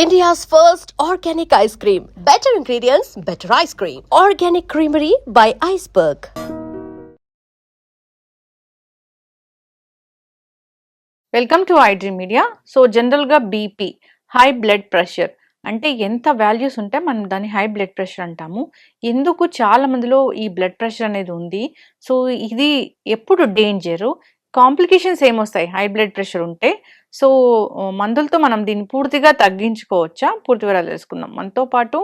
India's first organic ice cream. Better ingredients, better ice cream. Organic Creamery by Iceberg. Welcome to iDream media. So జనరల్గా BP, high blood pressure అంటే ఎంత values ఉంటే మనం దాన్ని high blood pressure అంటాము. ఎందుకు చాలా మందిలో ఈ బ్లడ్ ప్రెషర్ అనేది ఉంది? సో ఇది ఎప్పుడు డేంజరు, కాంప్లికేషన్స్ ఏమొస్తాయి హై బ్లడ్ ప్రెషర్ ఉంటే? సో మందులతో మనం దీన్ని పూర్తిగా తగ్గించుకోవచ్చా? పూర్తి వివరాలు తెలుసుకుందాం. మనతో పాటు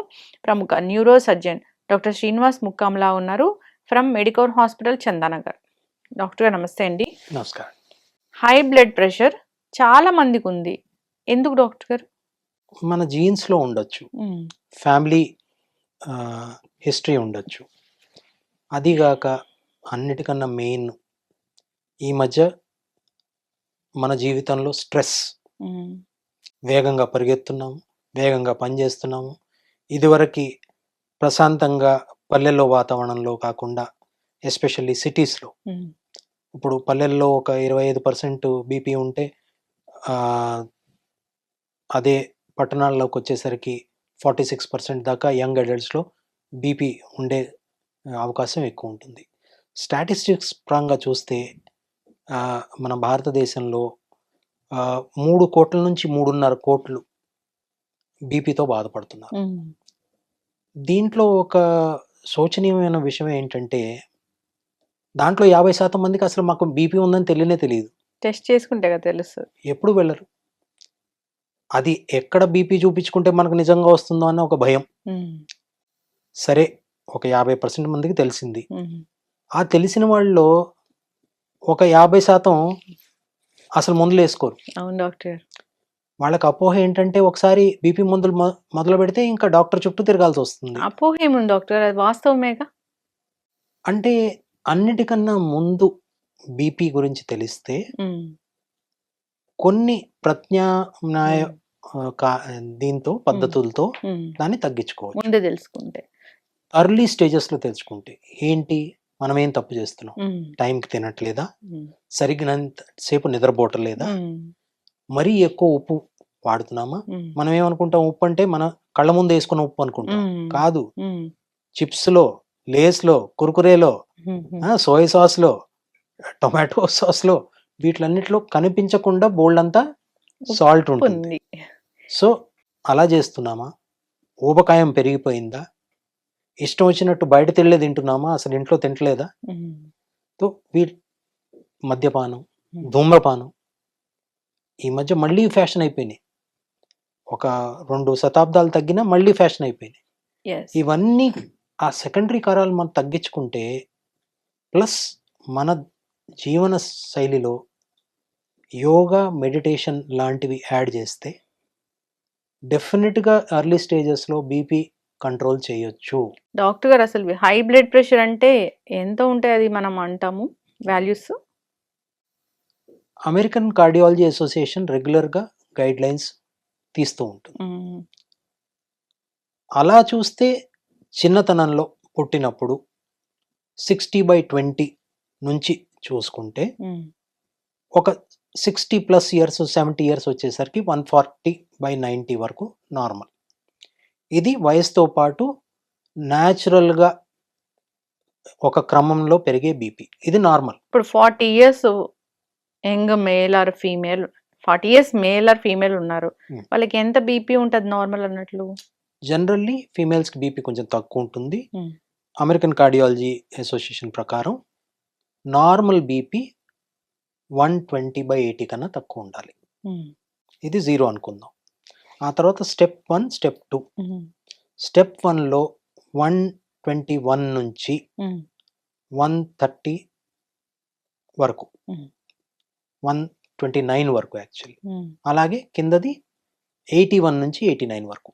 ప్రముఖ న్యూరో సర్జన్ డాక్టర్ శ్రీనివాస్ ముక్కాంలా ఉన్నారు from Medicore hospital, Chandanagar. Doctor గారు నమస్తే అండి. నమస్కారం. హై బ్లడ్ ప్రెషర్ చాలా మందికి ఉంది. ఎందుకు డాక్టర్ గారు? మన జీన్స్లో ఉండొచ్చు, ఫ్యామిలీ హిస్టరీ ఉండొచ్చు. అదిగాక అన్నిటికన్నా మెయిన్ ఈ మధ్య మన జీవితంలో స్ట్రెస్, వేగంగా పరిగెత్తున్నాము, వేగంగా పనిచేస్తున్నాము. ఇదివరకు ప్రశాంతంగా పల్లెల్లో వాతావరణంలో కాకుండా ఎస్పెషల్లీ సిటీస్లో, ఇప్పుడు పల్లెల్లో ఒక 25% బీపీ ఉంటే అదే పట్టణాల్లోకి వచ్చేసరికి 46% దాకా యంగ్ అడల్ట్స్లో బీపీ ఉండే అవకాశం ఎక్కువ ఉంటుంది. స్టాటిస్టిక్స్ పరంగా చూస్తే మన భారతదేశంలో 3 కోట్ల నుంచి 3.5 కోట్లు బీపీతో బాధపడుతున్నారు. దీంట్లో ఒక శోచనీయమైన విషయం ఏంటంటే, దాంట్లో 50% మందికి అసలు మాకు బీపీ ఉందని తెలియదు. టెస్ట్ చేసుకుంటే కదా తెలుస్తుంది. ఎప్పుడు వెళ్ళరు. అది ఎక్కడ బీపీ చూపించుకుంటే మనకు నిజంగా వస్తుందో అన్న ఒక భయం. సరే, ఒక 50% మందికి తెలిసింది. ఆ తెలిసిన వాళ్ళలో ఒక 50% అసలు మందులు వేసుకోరు. అవును డాక్టర్. వాళ్ళకి అపోహ ఏంటంటే, ఒకసారి బీపీ మందులు మొదలు పెడితే ఇంకా డాక్టర్ చుట్టూ తిరగాల్సి వస్తుంది. అపోహ ఏముంది డాక్టర్, అది వాస్తవమేగా. అంటే అన్నిటికన్నా ముందు బీపీ గురించి తెలిస్తే కొన్ని ప్రత్యామ్నాయ దీంతో పద్ధతులతో దాన్ని తగ్గించుకోవచ్చు. ముందే తెలుసుకుంటే, ఎర్లీ స్టేజెస్లో తెలుసుకుంటే ఏంటి, మనం ఏం తప్పు చేస్తున్నాం, టైంకి తినట్లేదా, సరిగ్గినంత సేపు నిద్రపోవట్లేదా, మరీ ఎక్కువ ఉప్పు వాడుతున్నామా. మనం ఏమనుకుంటాం, ఉప్పు అంటే మన కళ్ళ ముందు వేసుకున్న ఉప్పు అనుకుంటాం. కాదు, చిప్స్లో, లేస్లో, కుర్కురేలో, సోయా సాస్లో, టొమాటో సాస్లో, వీటిలన్నిటిలో కనిపించకుండా బోల్డ్ అంతా సాల్ట్ ఉంటుంది. సో అలా చేస్తున్నామా? ఊబకాయం పెరిగిపోయిందా? ఇష్టం వచ్చినట్టు బయట తినలే తింటున్నామా, అసలు ఇంట్లో తింటలేదా? సో మద్యపానం, ధూమ్రపానం ఈ మధ్య మళ్ళీ ఫ్యాషన్ అయిపోయినాయి. ఒక 2 శతాబ్దాలు తగ్గినా మళ్ళీ ఫ్యాషన్ అయిపోయినాయి. ఇవన్నీ ఆ సెకండరీ కారాలు మనం తగ్గించుకుంటే, ప్లస్ మన జీవన శైలిలో యోగా, మెడిటేషన్ లాంటివి యాడ్ చేస్తే డెఫినెట్గా ఎర్లీ స్టేజెస్లో బీపీ కంట్రోల్ చేయొచ్చు. డాక్టర్ గారు, అసలు హై బ్లడ్ ప్రెషర్ అంటే ఎంత ఉంటే అది మనం అంటాము వాల్యూస్? అమెరికన్ కార్డియాలజీ అసోసియేషన్ రెగ్యులర్గా గైడ్ లైన్స్ తీస్తూ ఉంటుంది. అలా చూస్తే చిన్నతనంలో పుట్టినప్పుడు 60/20 నుంచి చూసుకుంటే ఒక 60+ ఇయర్స్, 70 ఇయర్స్ వచ్చేసరికి 140/90 వరకు నార్మల్. ఇది వయసుతో పాటు న్యాచురల్గా ఒక క్రమంలో పెరిగే బీపీ, ఇది నార్మల్. ఇప్పుడు 40 years young male or female, 40 years male or female ఉన్నారు, వాళ్ళకి ఎంత బీపీ ఉంటుంది నార్మల్ అన్నట్లు? జనరల్లీ ఫీమేల్స్కి బీపీ కొంచెం తక్కువ ఉంటుంది. అమెరికన్ కార్డియాలజీ అసోసియేషన్ ప్రకారం నార్మల్ బీపీ 120/80 కన్నా తక్కువ ఉండాలి. ఇది 0 అనుకుందాం. ఆ తర్వాత స్టెప్ 1, స్టెప్ 2. స్టెప్ 1లో 121 నుంచి 130 వరకు, 129 వరకు యాక్చువల్లీ. అలాగే కిందది 81 నుంచి 89 వరకు.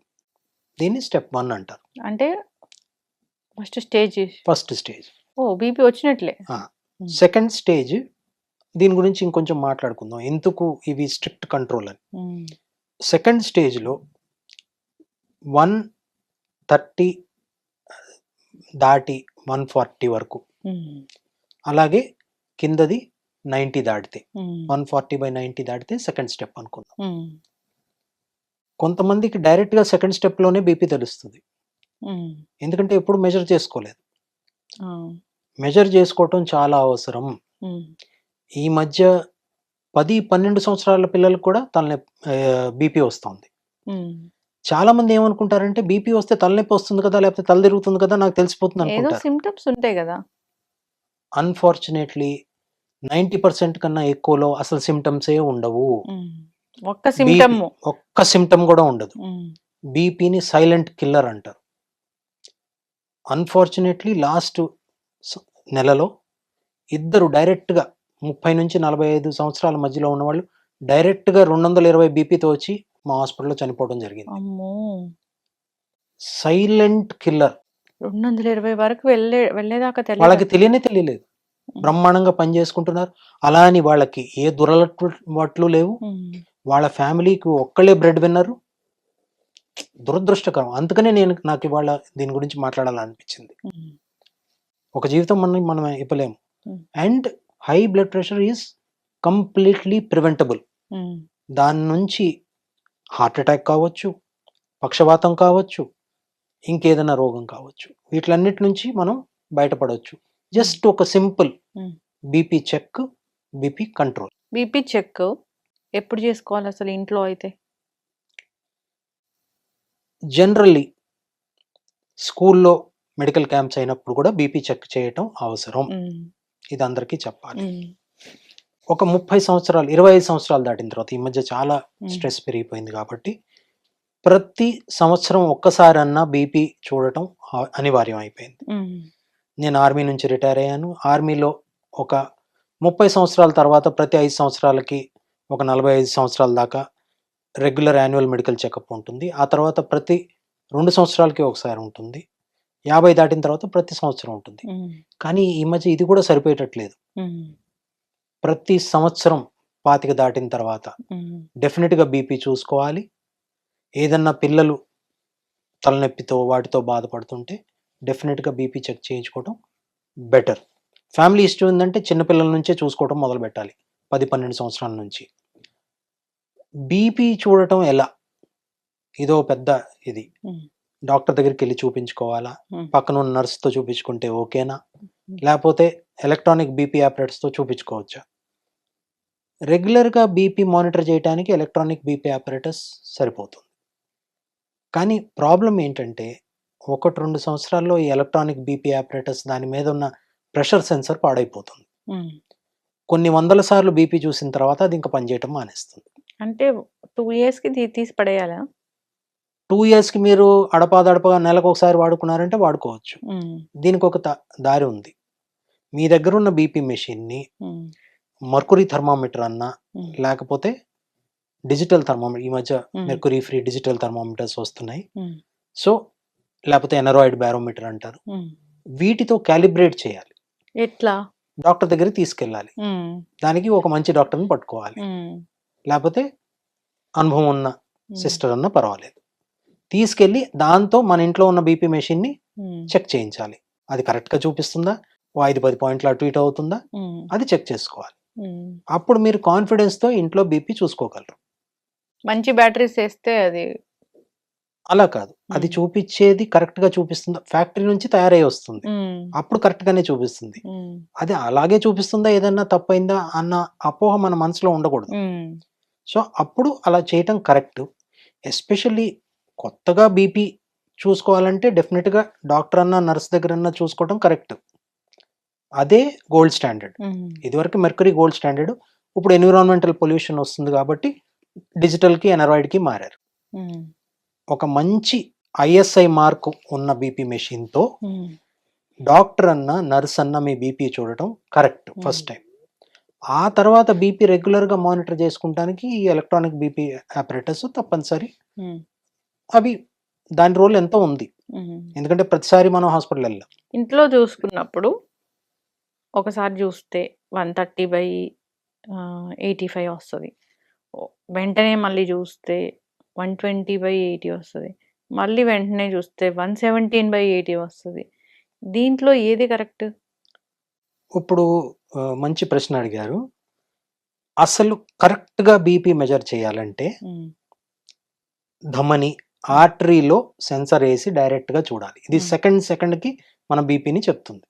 దీన్ని స్టెప్ 1 అంటారు. అంటే ఫస్ట్ స్టేజ్. ఓ, బీపీ వచ్చినట్లే. సెకండ్ స్టేజ్, దీని గురించి ఇంకొంచెం మాట్లాడుకుందాం, ఎందుకు ఇవి స్ట్రిక్ట్ కంట్రోల్ అని. సెకండ్ స్టేజ్లో 130 దాటి 140 వరకు, అలాగే కిందది 90 దాటితే, 140/90 దాటితే సెకండ్ స్టెప్ అనుకుందాం. కొంతమందికి డైరెక్ట్గా సెకండ్ స్టెప్లోనే బీపీ తెలుస్తుంది, ఎందుకంటే ఎప్పుడు మెజర్ చేసుకోలేదు. మెజర్ చేసుకోవటం చాలా అవసరం. ఈ మధ్య 10-12 సంవత్సరాల పిల్లలకు కూడా బీపీ వస్తుంది. చాలా మంది ఏమనుకుంటారంటే బీపీ వస్తే తలనొప్పి వస్తుంది కదా, లేకపోతే తల తిరుగుతుంది కదా, నాకు తెలిసిపోతుంది ఏదో అనుకుంటారు. సిమ్టమ్స్ ఉంటాయి కదా. అన్ఫార్చునేట్లీ 90% కన్నా ఎక్కువలో అసలు సిమ్టమ్సే ఉండవు. ఒక్క సిమ్టమ్ ఒక్క సిమ్టమ్ కూడా ఉండదు. బీపీని సైలెంట్ కిల్లర్ అంటారు. అన్ఫార్చునేట్లీ లాస్ట్ నెలలో ఇద్దరు డైరెక్ట్గా 30-45 సంవత్సరాల మధ్యలో ఉన్న వాళ్ళు డైరెక్ట్గా 220 బీపీతో వచ్చి మా హాస్పిటల్లో చనిపోవడం జరిగింది. Silent killer. 220 వరకు వెళ్ళేదాకా వాళ్ళకి తెలియలేదు, బ్రహ్మాండంగా పని చేసుకుంటున్నారు. అలా అని వాళ్ళకి ఏ దురలవాట్లు లేవు, వాళ్ళ ఫ్యామిలీకి ఒక్కళ్ళే బ్రెడ్ విన్నరు. దురదృష్టకరం. అందుకనే నాకు ఇవాళ దీని గురించి మాట్లాడాలనిపించింది. ఒక జీవితం మనం ఇవ్వలేము. And high blood pressure is completely preventable. దాని నుంచి హార్ట్ అటాక్ కావచ్చు, పక్షవాతం కావచ్చు, ఇంకేదైనా రోగం కావచ్చు, వీటిలన్నిటి నుంచి మనం బయటపడవచ్చు. జస్ట్ ఒక simple BP check, BP control. BP check ఎప్పుడు చేసుకోవాలి అసలు ఇంట్లో అయితే? జనరల్లీ స్కూల్లో మెడికల్ క్యాంప్స్ అయినప్పుడు కూడా బీపీ చెక్ చేయటం అవసరం. ఇది అందరికీ చెప్పాలి. ఒక 30 సంవత్సరాలు 25 సంవత్సరాలు దాటిన తర్వాత, ఈ మధ్య చాలా స్ట్రెస్ పెరిగిపోయింది కాబట్టి ప్రతి సంవత్సరం ఒక్కసారన్నా బీపీ చూడటం అనివార్యం అయిపోయింది. నేను ఆర్మీ నుంచి రిటైర్ అయ్యాను. ఆర్మీలో ఒక 30 సంవత్సరాల తర్వాత ప్రతి 5 సంవత్సరాలకి ఒక 45 సంవత్సరాల దాకా రెగ్యులర్ యాన్యువల్ మెడికల్ చెకప్ ఉంటుంది. ఆ తర్వాత ప్రతి 2 సంవత్సరాలకి ఒకసారి ఉంటుంది. 50 దాటిన తర్వాత ప్రతి సంవత్సరం ఉంటుంది. కానీ ఈ మధ్య ఇది కూడా సరిపోయేటట్లేదు. ప్రతి సంవత్సరం 25 దాటిన తర్వాత డెఫినెట్గా బీపీ చూసుకోవాలి. ఏదన్నా పిల్లలు తలనొప్పితో వాటితో బాధపడుతుంటే డెఫినెట్గా బీపీ చెక్ చేయించుకోవడం బెటర్. ఫ్యామిలీ హిస్టరీ ఉందంటే చిన్నపిల్లల నుంచే చూసుకోవడం మొదలు పెట్టాలి, 10-12 సంవత్సరాల నుంచి. బీపీ చూడటం ఎలా? ఇదో పెద్ద ఇది. డాక్టర్ దగ్గరికి వెళ్ళి చూపించుకోవాలా, పక్కన ఉన్న నర్స్తో చూపించుకుంటే ఓకేనా, లేకపోతే ఎలక్ట్రానిక్ బీపీ ఆపరేటర్స్తో చూపించుకోవచ్చా? రెగ్యులర్గా బీపీ మానిటర్ చేయడానికి ఎలక్ట్రానిక్ బీపీ ఆపరేటర్స్ సరిపోతుంది. కానీ ప్రాబ్లం ఏంటంటే 1-2 సంవత్సరాల్లో ఈ ఎలక్ట్రానిక్ బీపీ ఆపరేటర్స్ దాని మీద ఉన్న ప్రెషర్ సెన్సర్ పాడైపోతుంది. కొన్ని వందల సార్లు బీపీ చూసిన తర్వాత అది ఇంకా పనిచేయటం మానేస్తుంది. అంటే 2 ఇయర్స్కి తీసి పడేయాలా? 2 ఇయర్స్కి మీరు అడపాదడపగా నెలకు ఒకసారి వాడుకున్నారంటే వాడుకోవచ్చు. దీనికి ఒక దారి ఉంది. మీ దగ్గర ఉన్న బీపీ మెషిన్ని మర్కురీ థర్మామీటర్ అన్నా, లేకపోతే డిజిటల్ థర్మామీటర్, ఈ మధ్య మెర్కురీ ఫ్రీ డిజిటల్ థర్మామీటర్స్ వస్తున్నాయి. సో లేకపోతే ఎనరాయిడ్ బ్యారోమీటర్ అంటారు. వీటితో క్యాలిబ్రేట్ చేయాలి. ఎట్లా? డాక్టర్ దగ్గరికి తీసుకెళ్ళాలి. దానికి ఒక మంచి డాక్టర్ని పట్టుకోవాలి, లేకపోతే అనుభవం ఉన్న సిస్టర్ అన్న పర్వాలేదు. తీసుకెళ్ళి దాంతో మన ఇంట్లో ఉన్న బీపీ మెషిన్ని చెక్ చేయించాలి. అది కరెక్ట్గా చూపిస్తుందా, 5-10 పాయింట్లు అటు ఇటు అవుతుందా, అది చెక్ చేసుకోవాలి. అప్పుడు మీరు కాన్ఫిడెన్స్తో ఇంట్లో బీపీ చూసుకోగలరు. మంచి బ్యాటరీస్ వేస్తే అది అలా కాదు, అది చూపించేది కరెక్ట్గా చూపిస్తుందా, ఫ్యాక్టరీ నుంచి తయారై వస్తుంది, అప్పుడు కరెక్ట్గానే చూపిస్తుంది. అది అలాగే చూపిస్తుందా, ఏదన్నా తప్పైందా అన్న అపోహ మన మనసులో ఉండకూడదు. సో అప్పుడు అలా చేయటం కరెక్ట్. ఎస్పెషల్లీ కొత్తగా బీపీ చూసుకోవాలంటే డెఫినెట్గా డాక్టర్ అన్న నర్స్ దగ్గర అన్న చూసుకోవడం కరెక్ట్. అదే గోల్డ్ స్టాండర్డ్. ఇదివరకు మెర్కురీ గోల్డ్ స్టాండర్డ్, ఇప్పుడు ఎన్విరాన్మెంటల్ పొల్యూషన్ వస్తుంది కాబట్టి డిజిటల్కి ఎనరాయిడ్కి మారారు. ఒక మంచి ఐఎస్ఐ మార్క్ ఉన్న బీపీ మెషిన్తో డాక్టర్ అన్న నర్స్ అన్న మీ బీపీ చూడటం కరెక్ట్ ఫస్ట్ టైం. ఆ తర్వాత బీపీ రెగ్యులర్గా మానిటర్ చేసుకుంటానికి ఈ ఎలక్ట్రానిక్ బీపీ ఆపరేటర్స్ తప్పనిసరి. అవి దాని రోల్ ఎంతో ఉంది, ఎందుకంటే ప్రతిసారి మనం హాస్పిటల్ వెళ్ళాం. ఇంట్లో చూసుకున్నప్పుడు ఒకసారి చూస్తే 130/85 వస్తుంది, వెంటనే మళ్ళీ చూస్తే 120/80 వస్తుంది, మళ్ళీ వెంటనే చూస్తే 117/80 వస్తుంది. దీంట్లో ఏది కరెక్ట్? ఇప్పుడు మంచి ప్రశ్న అడిగారు. అసలు కరెక్ట్గా బీపీ మెజర్ చేయాలంటే ధమని ఆర్టరీలో సెన్సర్ వేసి డైరెక్ట్ గా చూడాలి. ఇది సెకండ్ కి మన బీపీని చెప్తుంది.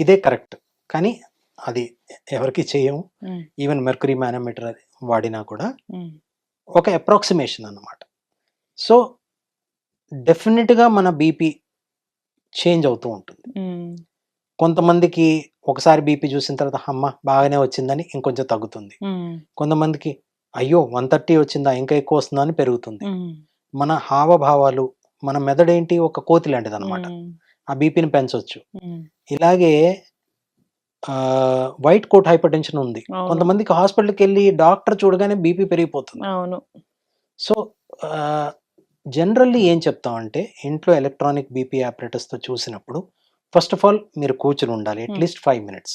ఇదే కరెక్ట్. కానీ అది ఎవరికి చేయము. ఈవెన్ మెర్క్యూరీ మానోమీటర్ వాడినా కూడా ఒక అప్రాక్సిమేషన్ అన్నమాట. సో డెఫినెట్ గా మన బీపీ చేంజ్ అవుతూ ఉంటుంది. కొంతమందికి ఒకసారి బీపీ చూసిన తర్వాత అమ్మ బాగానే వచ్చిందని ఇంకొంచెం తగ్గుతుంది. కొంతమందికి అయ్యో 130 వచ్చిందా ఇంకా ఎక్కువ వస్తుందా అని పెరుగుతుంది. మన హావభావాలు, మన మెదడేంటి ఒక కోతి లాంటిది అనమాట. ఆ బీపీని పెంచవచ్చు. ఇలాగే వైట్ కోట్ హైపర్ టెన్షన్ ఉంది. కొంతమందికి హాస్పిటల్కి వెళ్ళి డాక్టర్ చూడగానే బీపీ పెరిగిపోతుంది. సో జనరల్లీ ఏం చెప్తామంటే ఇంట్లో ఎలక్ట్రానిక్ బీపీ ఆపరేటర్స్ తో చూసినప్పుడు ఫస్ట్ ఆఫ్ ఆల్ మీరు కూర్చుని ఉండాలి అట్లీస్ట్ 5 minutes.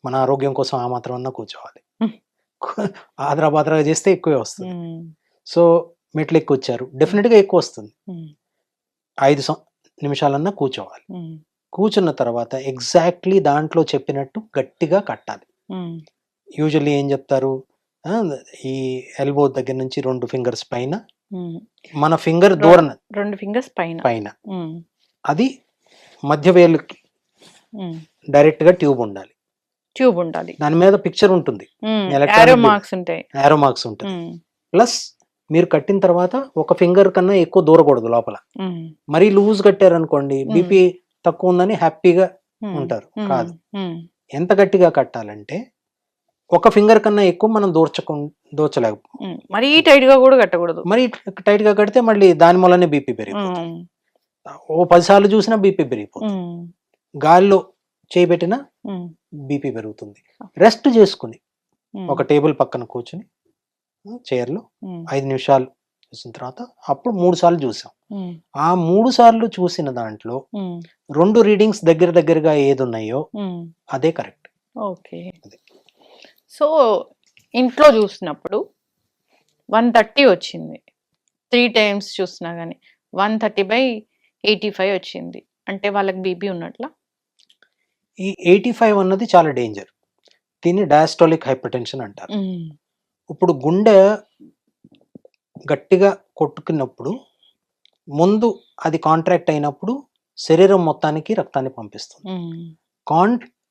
మన ఆరోగ్యం కోసం ఆ మాత్రం అన్నా కూర్చోవాలి. ఆదరాబాదరా చేస్తే ఎక్కువే వస్తుంది. సో మెట్లు ఎక్కువ వచ్చారు డెఫినెట్ గా ఎక్కువ వస్తుంది. 5 నిమిషాలన్నా కూర్చోవాలి. కూర్చున్న తర్వాత ఎగ్జాక్ట్లీ దాంట్లో చెప్పినట్టు గట్టిగా కట్టాలి. యూజువల్లీ ఏం చెప్తారు, ఈ ఎల్బో దగ్గర నుంచి 2 fingers పైన, మన ఫింగర్ దూరం 2 fingers పైన అది మధ్య వేలుకి డైరెక్ట్ గా ట్యూబ్ ఉండాలి. దాని మీద పిక్చర్ ఉంటుంది, యారో మార్క్స్ ఉంటుంది. ప్లస్ మీరు కట్టిన తర్వాత ఒక ఫింగర్ కన్నా ఎక్కువ దూరకూడదు లోపల. మరీ లూజ్ కట్టారనుకోండి బీపీ తక్కువ ఉందని హ్యాపీగా ఉంటారు. కాదు, ఎంత గట్టిగా కట్టాలంటే ఒక ఫింగర్ కన్నా ఎక్కువ మనం దోచలేక, మరీ టైట్ గా కూడా కట్టకూడదు. మరీ టైట్ గా కడితే మళ్ళీ దాని మూలనే బీపీ పెరిగిపోతుంది. ఓ 10 సార్లు చూసినా బీపీ పెరిగిపోతుంది. గాలిలో చేయబెట్టినా బీపీ పెరుగుతుంది. రెస్ట్ చేసుకుని ఒక టేబుల్ పక్కన కూర్చుని చైర్లో 5 నిమిషాలు చూసిన తర్వాత అప్పుడు 3 సార్లు చూసాం. ఆ 3 సార్లు చూసిన దాంట్లో 2 రీడింగ్స్ దగ్గరగా ఏది ఉన్నాయో అదే కరెక్ట్. ఓకే. సో ఇంట్లో చూసినప్పుడు 130 వచ్చింది, 3 times చూసినా కానీ 130/85 వచ్చింది అంటే వాళ్ళకి బీపీ ఉన్నట్లా? ఈ 85 అన్నది చాలా డేంజర్. దీన్ని డయాస్టాలిక్ హైపర్ టెన్షన్ అంటారు. ఇప్పుడు గుండె గట్టిగా కొట్టుకున్నప్పుడు ముందు అది కాంట్రాక్ట్ అయినప్పుడు శరీరం మొత్తానికి రక్తాన్ని పంపిస్తుంది.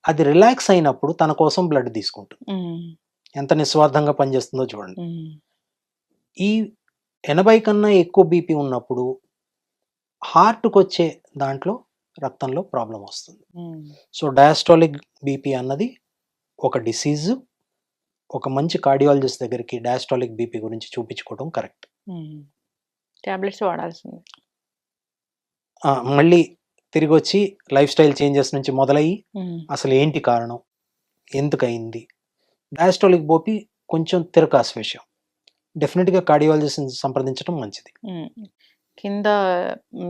అది రిలాక్స్ అయినప్పుడు తన కోసం బ్లడ్ తీసుకుంటుంది. ఎంత నిస్వార్థంగా పనిచేస్తుందో చూడండి. ఈ 80 కన్నా ఎక్కువ బీపీ ఉన్నప్పుడు హార్ట్కి వచ్చే దాంట్లో రక్తంలో ప్రాబ్లం వస్తుంది. సో డయాస్టాలిక్ బీపీ అన్నది ఒక డిసీజ్. ఒక మంచి కార్డియాలజిస్ట్ దగ్గరికి డయాస్టాలిక్ బీపీ గురించి చూపించుకోవడం కరెక్ట్. టాబ్లెట్స్ వాడాల్సింది. మళ్ళీ తిరిగి వచ్చి లైఫ్ స్టైల్ చేంజెస్ నుంచి మొదలయ్యి అసలు ఏంటి కారణం, ఎందుకయింది. డయాస్టాలిక్ బీపీ కొంచెం తిరకాసు విషయం. డెఫినెట్గా కార్డియాలజిస్ట్ని సంప్రదించడం మంచిది. కింద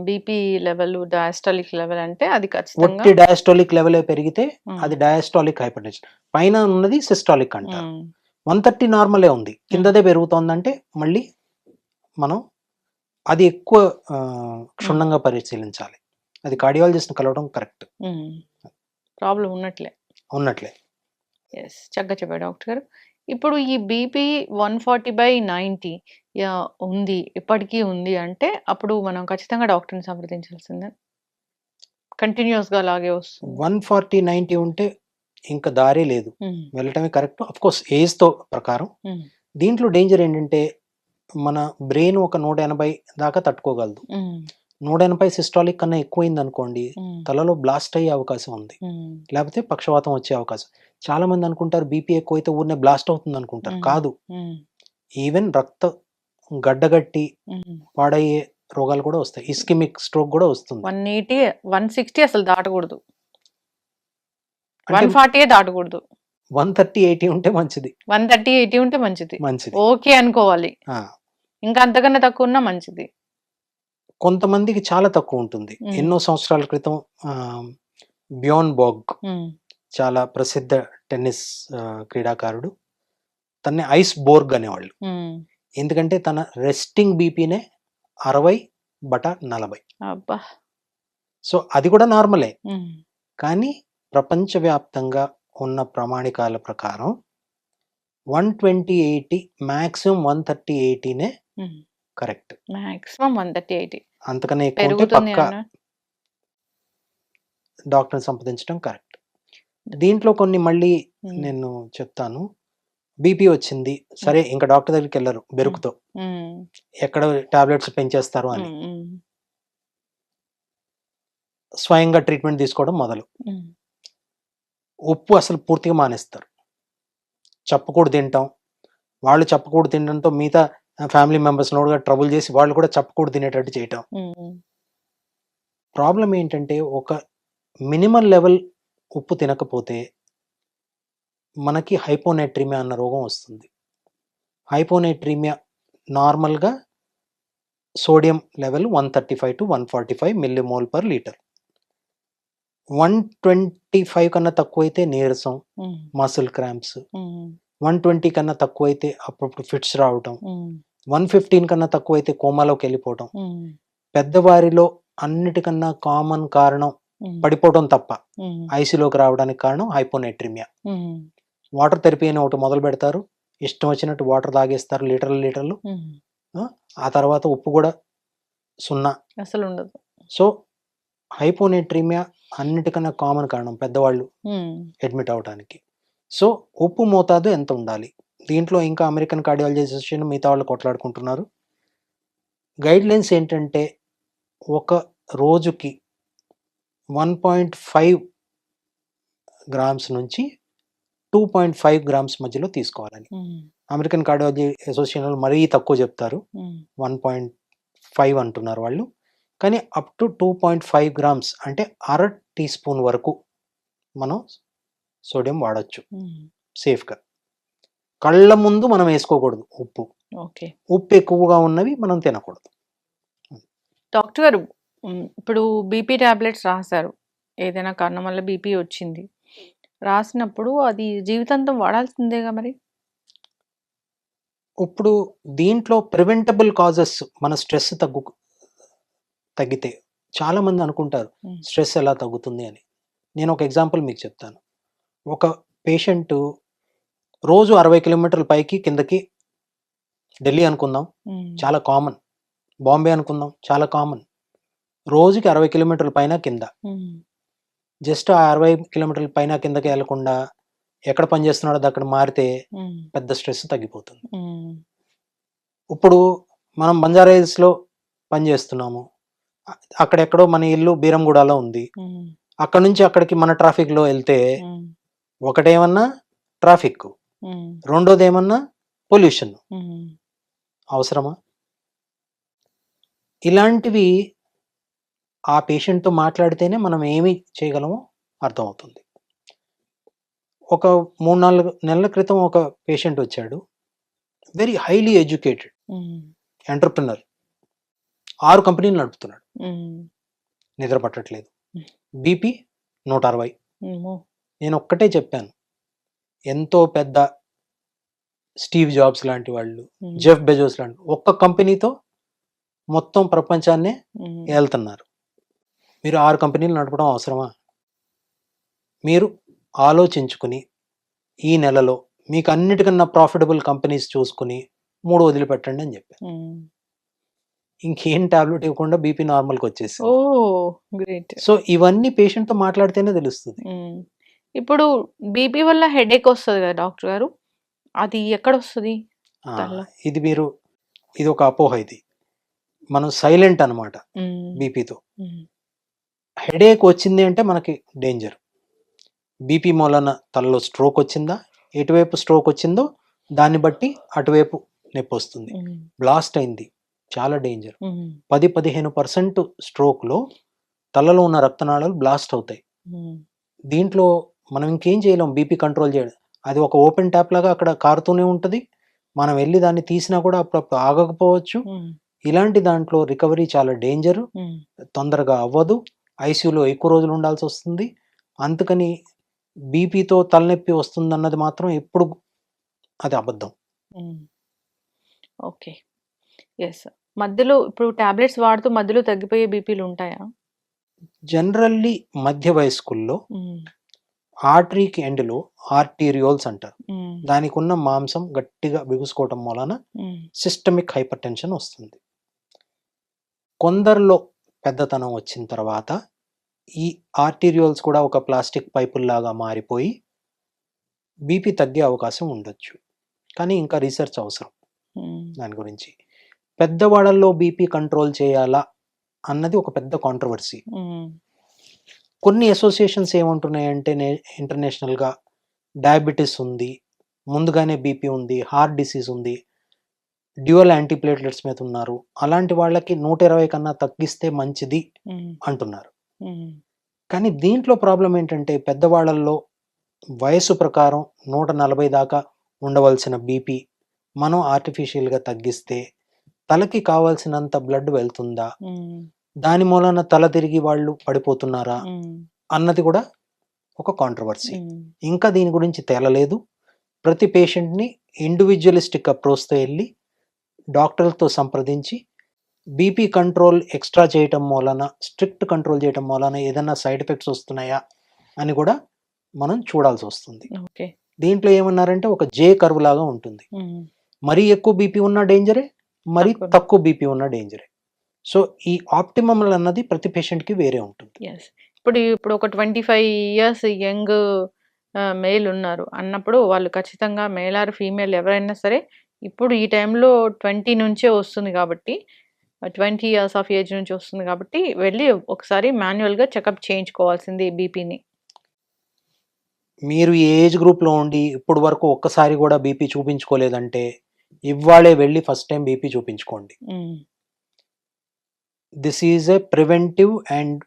బీపీ లెవెల్ డయాస్టాలిక్ లెవెల్ అంటే అది ఒట్టి డయాస్టాలిక్ లెవెల్ పెరిగితే అది డయాస్టాలిక్ హైపర్ టెన్షన్. పైన ఉన్నది సిస్టాలిక్ అంటారు. 130 నార్మలే ఉంది, కిందదే పెరుగుతోందంటే మళ్ళీ మనం అది ఎక్కువ క్షుణ్ణంగా పరిశీలించాలి. అది కార్డియాలజిస్ట్ని కలవడం కరెక్ట్. ప్రాబ్లం ఉన్నట్లే. ఎస్, చక్కగా చెప్పారు డాక్టర్ గారు. ఇప్పుడు ఈ బీపీ 140/90 ఉంది, ఇప్పటికీ ఉంది అంటే అప్పుడు మనం ఖచ్చితంగా డాక్టర్ని సంప్రదించాల్సిందే. కంటిన్యూస్ గా అలాగే వస్తుంది. 140/90 ఉంటే ఇంకా దారే లేదు, వెళ్ళటమే కరెక్ట్. అఫ్ కోర్స్ ఏజ్ తో ప్రకారం. దీంట్లో డేంజర్ ఏంటంటే మన బ్రెయిన్ ఒక 180 దాకా తట్టుకోగలదు. 180 సిస్టాలిక్ కన్నా ఎక్కువైంది అనుకోండి తలలో బ్లాస్ట్ అయ్యే అవకాశం ఉంది, లేకపోతే పక్షవాతం వచ్చే అవకాశం. చాలా మంది అనుకుంటారు బీపీ ఎక్కువైతే ఊరినే బ్లాస్ట్ అవుతుంది అనుకుంటారు. కాదు, ఈవెన్ రక్త గడ్డగట్టి పాడయ్యే రోగాలు కూడా వస్తాయి. ఇస్కిమిక్ స్ట్రోక్ కూడా వస్తుంది. 180 160 అసలు దాటకూడదు, 140 దాటకూడదు. 130/80 ఉంటే మంచిది. 130/80 ఉంటే మంచిది. ఓకే అనుకోవాలి. ఇంకా అంతకన్నా తక్కువ ఉన్నా మంచిది. కొంతమందికి చాలా తక్కువ ఉంటుంది. ఎన్నో సంవత్సరాల క్రితం బియాన్ బాగ్ చాలా ప్రసిద్ధ టెన్నిస్ క్రీడాకారుడు, తన్ని ఐస్ బోర్గ్ అనేవాళ్ళు. ఎందుకంటే తన రెస్టింగ్ బీపీనే 60/40. సో అది కూడా నార్మలే. కానీ ప్రపంచవ్యాప్తంగా ఉన్న ప్రామాణికాల ప్రకారం 120/80 మాక్సిమం 130/80నే కరెక్ట్. మాక్సిమం 130-80 అంతకన్నా ఎక్కువ ఉంటే పెరుగుతుంది పక్కా అన్న. డాక్టర్ని సంప్రదించడం కరెక్ట్. దీంట్లో కొన్ని మళ్ళీ ఉమ్, నేను చెప్తాను. బీపీ వచ్చింది, సరే ఇంకా డాక్టర్ దగ్గరికి వెళ్ళరు బెరుకుతో, ఉమ్, ఎక్కడ టాబ్లెట్స్ పెంచేస్తారు అని ఉమ్, ఉమ్, స్వయంగా ట్రీట్మెంట్ తీసుకోవడం మొదలు. ఉమ్, ఉప్పు అసలు పూర్తిగా మానేస్తారు. చప్పకూడు తింటాం, వాళ్ళు చప్పకూడు తినడంతో మిగతా ఫ్యామిలీ మెంబర్స్ కూడా ట్రబుల్ చేసి వాళ్ళు కూడా చప్పకూడు తినేటట్టు చేయటం. ఉమ్, ప్రాబ్లం ఏంటంటే ఒక మినిమం లెవెల్ ఉప్పు తినకపోతే మనకి హైపోనైట్రీమియా అన్న రోగం వస్తుంది. హైపోనైట్రీమియా నార్మల్గా sodium level 135 to 145 millimole per litre. 125 కన్నా తక్కువైతే నీరసం, ఉమ్, మసిల్ క్రాంప్స్. ఉమ్, 120 కన్నా తక్కువైతే అప్పుడప్పుడు ఫిట్స్ రావటం. ఉమ్, 115 కన్నా తక్కువైతే కోమాలోకి వెళ్ళిపోవటం. ఉమ్, పెద్దవారిలో అన్నిటికన్నా కామన్ కారణం ఉమ్, పడిపోవడం తప్ప ఉమ్, ఐసీలోకి రావడానికి కారణం హైపోనైట్రీమియా. ఉమ్, వాటర్ థెరపీ అని ఒకటి మొదలు పెడతారు, ఇష్టం వచ్చినట్టు వాటర్ తాగేస్తారు లీటర్లు. ఉమ్. ఆ తర్వాత ఉప్పు కూడా సున్నా. అసలు ఉండదు. సో హైపోనైట్రీమియా అన్నిటికన్నా కామన్ కారణం పెద్దవాళ్ళు ఉమ్, అడ్మిట్ అవడానికి. సో ఉప్పు మోతాదు ఎంత ఉండాలి? దీంట్లో ఇంకా అమెరికన్ కార్డియాలజీ అసోసియేషన్ మిగతా వాళ్ళు కొట్లాడుకుంటున్నారు. గైడ్ లైన్స్ ఏంటంటే ఒక రోజుకి 1.5 గ్రామ్స్ నుంచి 2.5 గ్రామ్స్ మధ్యలో తీసుకోవాలని. ఉమ్, అమెరికన్ కార్డియాలజీ అసోసియేషన్ మరీ తక్కువ చెప్తారు, ఉమ్, 1.5 అంటున్నారు వాళ్ళు. కానీ అప్ టు 2.5 గ్రామ్స్ అంటే అర టీ స్పూన్ వరకు మనం సోడియం వాడచ్చు ఉమ్. సేఫ్గా. కళ్ళ ముందు మనం వేసుకోకూడదు ఉప్పు. ఓకే ఉప్పు ఎక్కువగా ఉన్నవి మనం తినకూడదు. డాక్టర్ గారు, ఇప్పుడు బీపీ టాబ్లెట్స్ రాశారు, ఏదైనా కారణం వల్ల బీపీ వచ్చింది, రాసినప్పుడు అది జీవితాంతం వాడాల్సిందేగా మరి? ఇప్పుడు దీంట్లో ప్రివెంటబుల్ కాజెస్ మన స్ట్రెస్ తగ్గితే చాలామంది అనుకుంటారు ఉమ్, స్ట్రెస్ ఎలా తగ్గుతుంది అని. నేను ఒక ఎగ్జాంపుల్ మీకు చెప్తాను. ఒక పేషెంట్ రోజు 60 కిలోమీటర్ల పైకి కిందకి, ఢిల్లీ అనుకుందాం ఉమ్, చాలా కామన్, బాంబే అనుకుందాం చాలా కామన్, రోజుకి 60 కిలోమీటర్ల పైన కింద. ఉమ్, జస్ట్ ఆ 60 కిలోమీటర్ల పైన కిందకి వెళ్లకుండా ఎక్కడ పని చేస్తున్నాడో అది అక్కడ మారితే ఉమ్, పెద్ద స్ట్రెస్ తగ్గిపోతుంది. ఉమ్, ఇప్పుడు మనం బంజారాహిల్స్లో పని చేస్తున్నాము, అక్కడెక్కడో మన ఇల్లు బీరంగూడలో ఉంది, ఉమ్, అక్కడ నుంచి అక్కడికి మన ట్రాఫిక్లో వెళ్తే ఉమ్, ఒకటేమన్నా ట్రాఫిక్, ఉమ్, రెండోది ఏమన్నా పొల్యూషన్. ఉమ్, అవసరమా? ఇలాంటివి ఆ పేషెంట్తో మాట్లాడితేనే మనం ఏమి చేయగలమో అర్థమవుతుంది. ఒక 3-4 నెలల క్రితం ఒక పేషెంట్ వచ్చాడు, వెరీ హైలీ ఎడ్యుకేటెడ్ ఉమ్, ఎంటర్ప్రినర్, 6 కంపెనీలు నడుపుతున్నాడు, ఉమ్, నిద్ర పట్టట్లేదు, బీపీ 160. ఉమ్, నేను ఒక్కటే చెప్పాను, ఎంతో పెద్ద స్టీవ్ జాబ్స్ లాంటి వాళ్ళు, ఉమ్, జెఫ్ బెజోస్ లాంటి ఒక్క కంపెనీతో మొత్తం ప్రపంచాన్నే ఉమ్, ఏళ్తున్నారు. మీరు 6 కంపెనీలు నడపడం అవసరమా? మీరు ఆలోచించుకుని ఈ నెలలో మీకు అన్నిటికన్నా ప్రాఫిటబుల్ కంపెనీస్ చూసుకుని 3 వదిలిపెట్టండి అని చెప్పాను. ఉమ్. ఇంకేం టాబ్లెట్ ఇవ్వకుండా బీపీ నార్మల్కి వచ్చేసి. ఓ గ్రేట్. సో ఇవన్నీ పేషెంట్తో మాట్లాడితేనే తెలుస్తుంది. ఇప్పుడు బీపీ వల్ల హెడేక్ వస్తుంది కదా డాక్టర్ గారు, అది ఎక్కడ వస్తుంది? ఇది ఒక అపోహ. ఇది మనం సైలెంట్ అనమాట. బీపీతో హెడేక్ వచ్చింది అంటే మనకి డేంజర్. బీపీ మూలన తలలో స్ట్రోక్ వచ్చిందా, ఎటువైపు స్ట్రోక్ వచ్చిందో దాన్ని బట్టి అటువైపు నొప్పి వస్తుంది. బ్లాస్ట్ అయింది, చాలా డేంజర్. 10-15% స్ట్రోక్లో తలలో ఉన్న రక్తనాళాలు బ్లాస్ట్ అవుతాయి. దీంట్లో మనం ఇంకేం చేయలేం బీపీ కంట్రోల్ చేయడం. అది ఒక ఓపెన్ ట్యాప్ లాగా అక్కడ కారుతూనే ఉంటుంది. మనం వెళ్ళి దాన్ని తీసినా కూడా అప్పుడప్పుడు ఆగకపోవచ్చు. ఇలాంటి దాంట్లో రికవరీ చాలా డేంజరు, తొందరగా అవ్వదు, ఐసీయూలో ఎక్కువ రోజులు ఉండాల్సి వస్తుంది. అందుకని బీపీతో తలనొప్పి వస్తుందన్నది మాత్రం ఎప్పుడు అది అబద్ధం. Okay, yes. మధ్యలో ఇప్పుడు టాబ్లెట్స్ వాడుతూ మధ్యలో తగ్గిపోయే బీపీలు ఉంటాయా? జనరల్లీ మధ్య వయస్కుల్లో ఆర్టరీకి ఎండ్లో ఆర్టీరియోల్స్ అంటారు. దానికి ఉన్న మాంసం గట్టిగా బిగుసుకోవటం వలన సిస్టమిక్ హైపర్ టెన్షన్ వస్తుంది. కొందరిలో పెద్దతనం వచ్చిన తర్వాత ఈ ఆర్టీరియోల్స్ కూడా ఒక ప్లాస్టిక్ పైపుల్లాగా మారిపోయి బీపీ తగ్గే అవకాశం ఉండొచ్చు. కానీ ఇంకా రీసెర్చ్ అవసరం దాని గురించి. పెద్దవాళ్ళల్లో బీపీ కంట్రోల్ చేయాలా అన్నది ఒక పెద్ద కాంట్రవర్సీ. కొన్ని అసోసియేషన్స్ ఏమంటున్నాయంటే ఇంటర్నేషనల్గా డయాబెటీస్ ఉంది, ముందుగానే బీపీ ఉంది, హార్ట్ డిసీజ్ ఉంది, డ్యూయల్ యాంటీప్లేట్లెట్స్ మీద ఉన్నారు, అలాంటి వాళ్ళకి 120 కన్నా తగ్గిస్తే మంచిది అంటున్నారు. కానీ దీంట్లో ప్రాబ్లం ఏంటంటే పెద్దవాళ్ళల్లో వయసు ప్రకారం 140 దాకా ఉండవలసిన బీపీ మనం ఆర్టిఫిషియల్గా తగ్గిస్తే తలకి కావాల్సినంత బ్లడ్ వెళ్తుందా, దాని మూలన తల తిరిగి వాళ్ళు పడిపోతున్నారా అన్నది కూడా ఒక కాంట్రవర్సీ. ఇంకా దీని గురించి తేలలేదు. ప్రతి పేషెంట్ని ఇండివిజువలిస్టిక్ అప్రోచ్తో వెళ్ళి డాక్టర్లతో సంప్రదించి బీపీ కంట్రోల్ ఎక్స్ట్రా చేయటం మూలన, స్ట్రిక్ట్ కంట్రోల్ చేయటం మూలన ఏదైనా సైడ్ ఎఫెక్ట్స్ వస్తున్నాయా అని కూడా మనం చూడాల్సి వస్తుంది. దీంట్లో ఏమన్నారంటే ఒక జే కర్వ్ లాగా ఉంటుంది. మరీ ఎక్కువ బీపీ ఉన్న డేంజరే, మరీ తక్కువ బీపీ ఉన్న డేంజరే. సో ఈ ఆప్టిమమ్ అన్నది ప్రతి పేషెంట్కి వేరే ఉంటుంది. ఇప్పుడు ఒక 25 years యంగ్ మేల్ ఉన్నారు అన్నప్పుడు వాళ్ళు ఖచ్చితంగా మేల్ ఆర్ ఫీమేల్ ఎవరైనా సరే ఇప్పుడు ఈ టైంలో 20 నుంచే వస్తుంది కాబట్టి 20 years ఆఫ్ ఏజ్ నుంచి వస్తుంది కాబట్టి వెళ్ళి ఒకసారి మాన్యువల్గా చెకప్ చేయించుకోవాల్సింది బీపీని. మీరు ఏ ఏజ్ గ్రూప్లో ఉండి ఇప్పుడు వరకు ఒక్కసారి కూడా బీపీ చూపించుకోలేదంటే ఇవాళే వెళ్ళి ఫస్ట్ టైం బీపీ చూపించుకోండి. This is a preventive and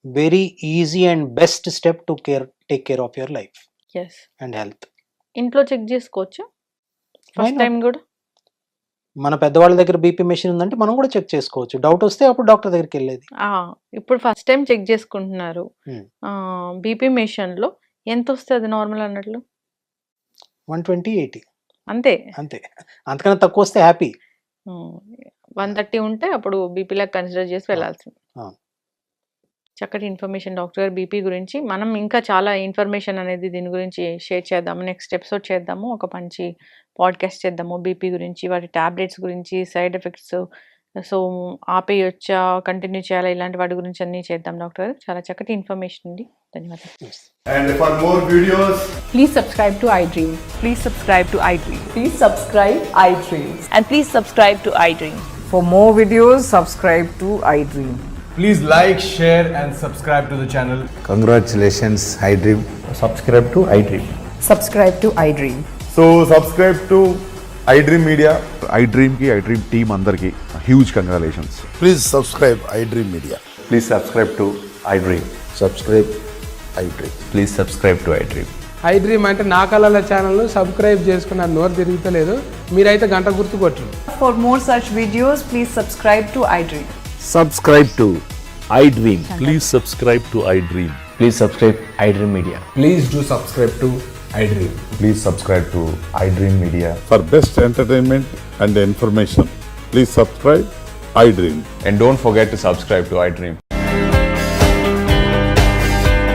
very easy and best step to take care of your life and health. ఇంట్లో చెక్ చేసుకోవచ్చు ఫస్ట్ టైం కూడా. మన పెద్దవాళ్ళ దగ్గర బీపీ మెషిన్ ఉందంటే మనం కూడా చెక్ చేసుకోవచ్చు. డౌట్ వస్తే అప్పుడు డాక్టర్ దగ్గరికి వెళ్ళేది. ఇప్పుడు ఫస్ట్ టైం చెక్ చేసుకుంటున్నారు బీపీ మెషిన్ లో, ఎంత వస్తే అది నార్మల్ అన్నట్లు? 120/80 అంతే. అంతకన్నా తక్కువ వస్తే హ్యాపీ. 130 ఉంటే అప్పుడు బీపీ లాగా కన్సిడర్ చేసి వెళ్ళాల్సింది. చక్కటి ఇన్ఫర్మేషన్ డాక్టర్ గారు బీపీ గురించి. మనం ఇంకా చాలా ఇన్ఫర్మేషన్ అనేది దీని గురించి షేర్ చేద్దాము, నెక్స్ట్ ఎపిసోడ్ చేద్దాము, ఒక మంచి పాడ్కాస్ట్ చేద్దాము బీపీ గురించి, వాటి టాబ్లెట్స్ గురించి, సైడ్ ఎఫెక్ట్స్, సో ఆపేయొచ్చా, కంటిన్యూ చేయాలా, ఇలాంటి వాటి గురించి అన్నీ చేద్దాం డాక్టర్ గారు. చాలా చక్కటి ఇన్ఫర్మేషన్ ఉంది. ధన్యవాదాలు. And for more videos, Please subscribe to iDream. Please subscribe to iDream. Please subscribe iDream. And please subscribe to iDream. For more videos, subscribe to iDream. please like, share and subscribe to the channel. Congratulations, iDream. Subscribe to iDream. Subscribe to iDream. So subscribe to iDream Media. iDream ki iDream team andarki huge congratulations. Please subscribe iDream Media. Please subscribe to iDream. Subscribe iDream. Please subscribe to iDream. iDream అంటే నా కళల ఛానల్ను subscribe చేసుకున్న నోరు తిరుగుతలేదు, మీరైతే గంట గుర్తు కొట్టండి. For more such videos, please subscribe to iDream. Subscribe to iDream. Please subscribe to iDream. Please subscribe iDream Media. Please do subscribe to iDream. Please subscribe to iDream Media. For best entertainment and information, please subscribe iDream. And don't forget to subscribe to iDream.